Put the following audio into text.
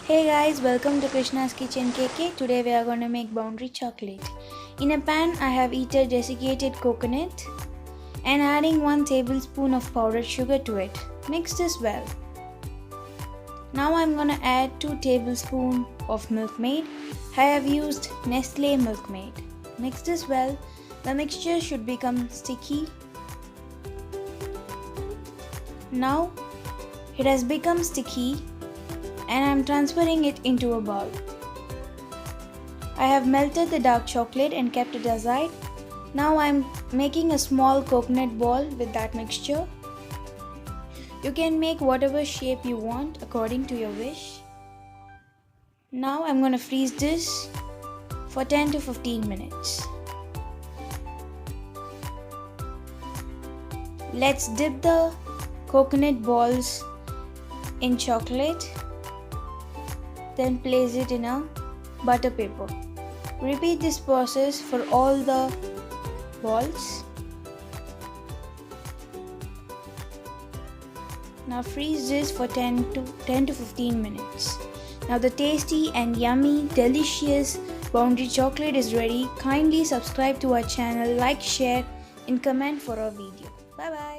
Hey guys, welcome to Krishna's Kitchen KK. Today we are going to make boundary chocolate. In a pan I have heated desiccated coconut and adding 1 tablespoon of powdered sugar to it. Mix this well. Now I'm going to add 2 tablespoons of milkmaid. I have used Nestle milkmaid. Mix this well. The mixture should become sticky. Now it has become sticky and I am transferring it into a bowl. I have melted the dark chocolate and kept it aside. Now I am making a small coconut ball with that mixture. You can make whatever shape you want according to your wish. Now I am going to freeze this for 10 to 15 minutes. Let's dip the coconut balls in chocolate. Then place it in a butter paper. Repeat this process for all the balls. Now freeze this for 10 to 15 minutes. Now the tasty and yummy, delicious boundary chocolate is ready. Kindly subscribe to our channel, like, share and comment for our video. Bye bye.